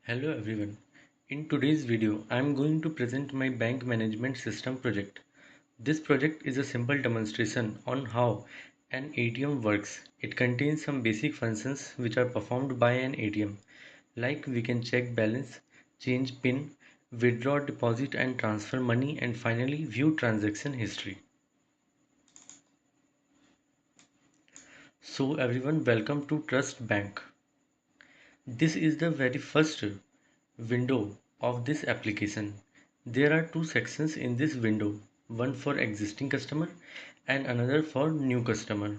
Hello everyone. In today's video, I am going to present my bank management system project. This project is a simple demonstration on how an ATM works. It contains some basic functions which are performed by an ATM, like we can check balance, change PIN, withdraw, deposit and transfer money, and finally view transaction history. So everyone, welcome to Trust Bank. This is the very first window of this application. There are two sections in this window, one for existing customer and another for new customer.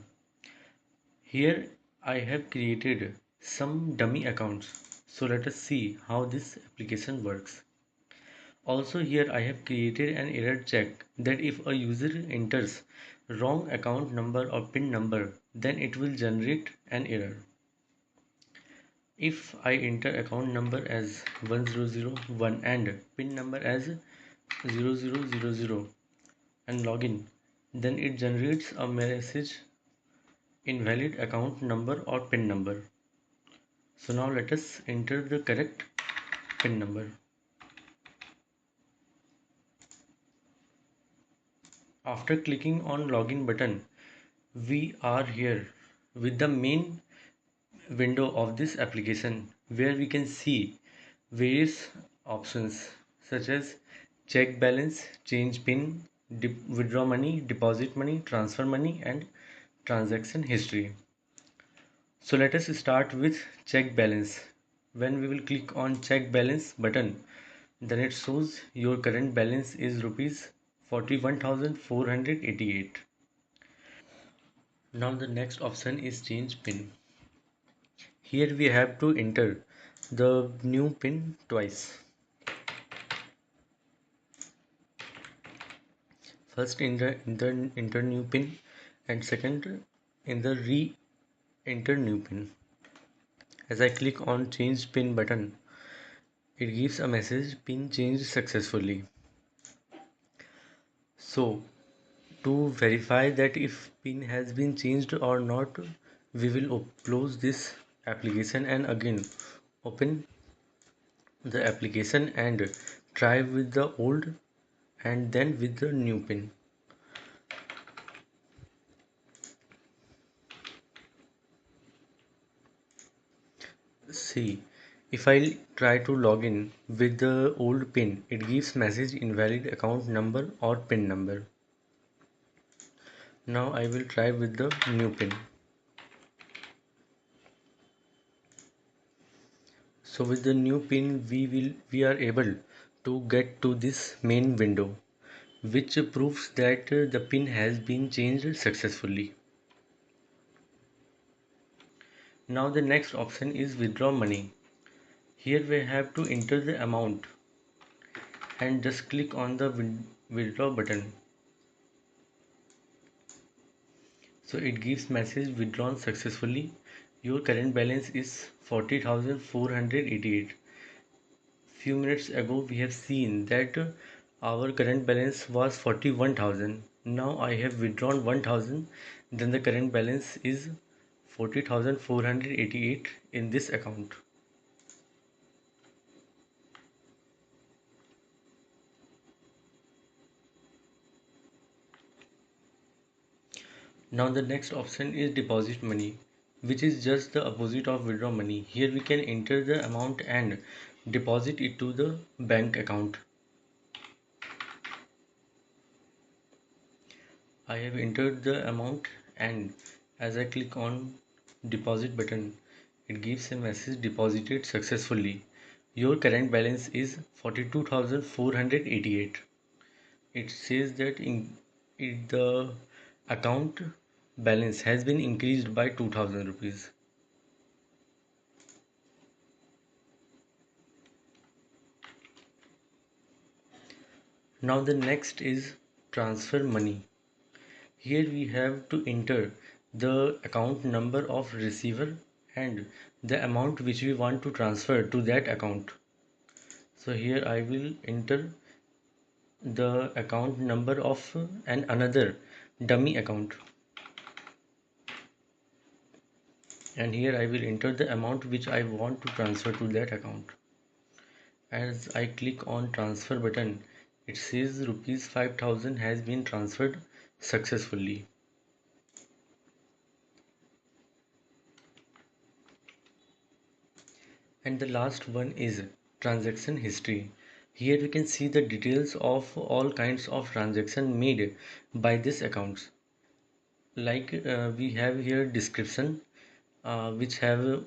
Here I have created some dummy accounts. So let us see how this application works. Also here I have created an error check that if a user enters wrong account number or PIN number, then it will generate an error. If I enter account number as 1001 and PIN number as 0000 and login, then it generates a message invalid account number or PIN number. So now let us enter the correct PIN number. After clicking on login button, we are here with the main window of this application where we can see various options such as check balance, change PIN, withdraw money, deposit money, transfer money, and transaction history. So let us start with check balance. When we will click on check balance button, then it shows your current balance is rupees 41,488. Now the next option is change PIN. Here we have to enter the new PIN twice. First in the enter new PIN and second in the re-enter new PIN. As I click on change PIN button, it gives a message PIN changed successfully. So to verify that if PIN has been changed or not, we will close this application and again open the application and try with the old and then with the new PIN. See, if I try to log in with the old PIN, it gives message invalid account number or PIN number. Now I will try with the new PIN. So with the new PIN we are able to get to this main window which proves that the PIN has been changed successfully. Now the next option is withdraw money. Here we have to enter the amount and just click on the withdraw button. So it gives message withdrawn successfully. Your current balance is 40,488. Few minutes ago we have seen that our current balance was 41,000. Now I have withdrawn 1,000, then the current balance is 40,488 in this account. Now the next option is deposit money, which is just the opposite of withdraw money. Here we can enter the amount and deposit it to the bank account. I have entered the amount and as I click on deposit button, it gives a message deposited successfully. Your current balance is 42,488. It says that the account balance has been increased by 2,000 rupees. Now the next is transfer money. Here we have to enter the account number of receiver and the amount which we want to transfer to that account. So here I will enter the account number of another dummy account, and here I will enter the amount which I want to transfer to that account. As I click on transfer button, it says rupees 5000 has been transferred successfully. And the last one is transaction history. Here we can see the details of all kinds of transaction made by this accounts. Like we have here description, which have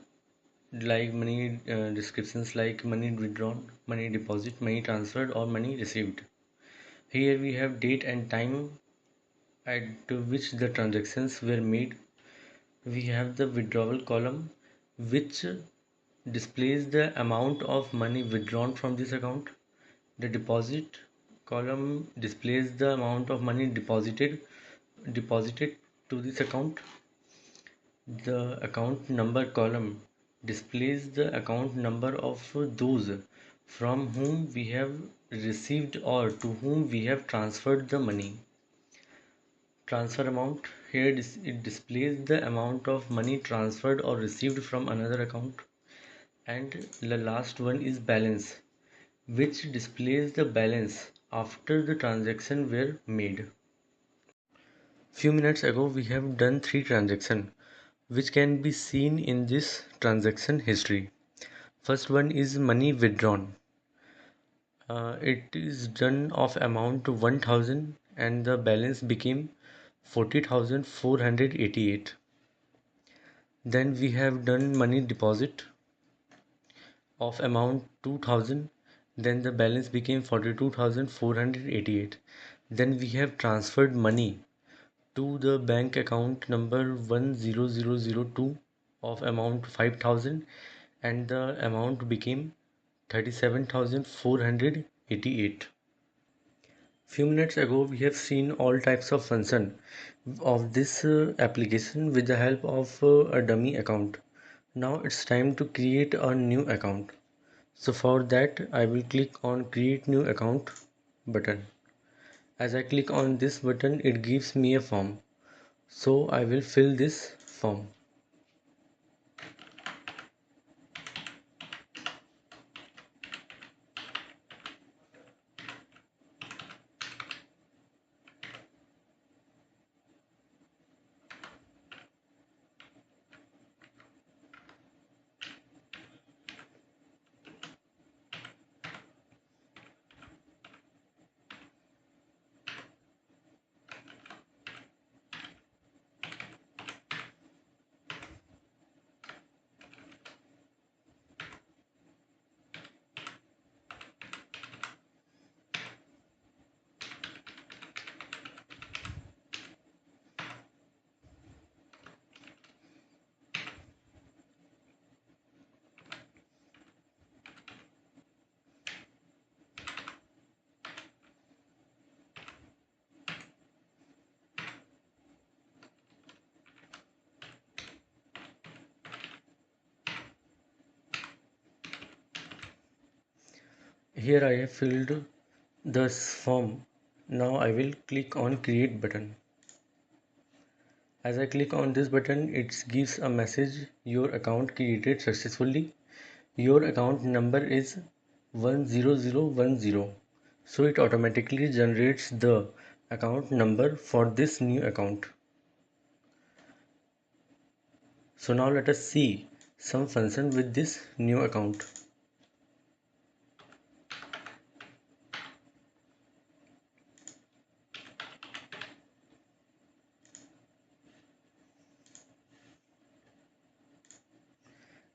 like money descriptions like money withdrawn, money deposit, money transferred, or money received. Here we have date and time at which the transactions were made. We have the withdrawal column, which displays the amount of money withdrawn from this account. The deposit column displays the amount of money deposited to this account. The account number column displays the account number of those from whom we have received or to whom we have transferred the money. Transfer amount, here it displays the amount of money transferred or received from another account. And the last one is balance, which displays the balance after the transaction were made. Few minutes ago we have done 3 transactions which can be seen in this transaction history. First one is money withdrawn. It is done of amount 1000 and the balance became 40,488. Then we have done money deposit of amount 2000, then the balance became 42,488. Then we have transferred money to the bank account number 10002 of amount 5000 and the amount became 37,488. Few minutes ago we have seen all types of function of this application with the help of a dummy account. Now it's time to create a new account. So for that I will click on create new account button. As I click on this button it gives me a form. So I will fill this form. Here I have filled this form. Now I will click on create button. As I click on this button it gives a message, your account created successfully. Your account number is 10010. So it automatically generates the account number for this new account. So now let us see some function with this new account.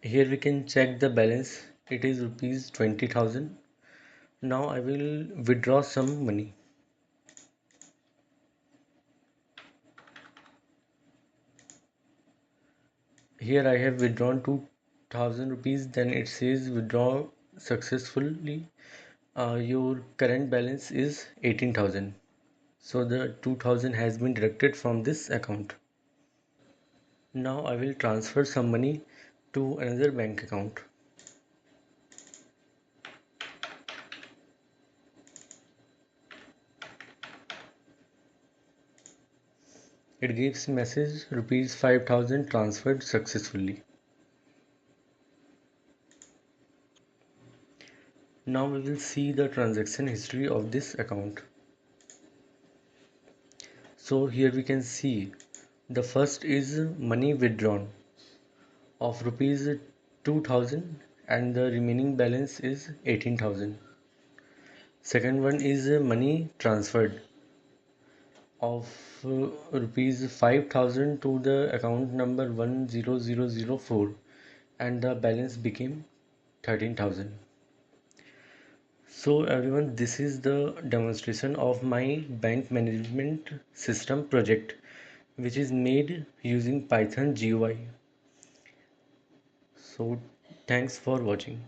Here we can check the balance. It is rupees 20,000. Now I will withdraw some money. Here I have withdrawn 2000 rupees. Then it says withdraw successfully. Your current balance is 18,000. So the 2000 has been deducted from this account. Now I will transfer some money to another bank account. It gives message rupees 5000 transferred successfully. Now we will see the transaction history of this account. So here we can see the first is money withdrawn of rupees 2000 and the remaining balance is 18,000. Second one is money transferred of rupees 5,000 to the account number 10004 and the balance became 13,000. So everyone, this is the demonstration of my bank management system project which is made using Python GUI. So thanks for watching.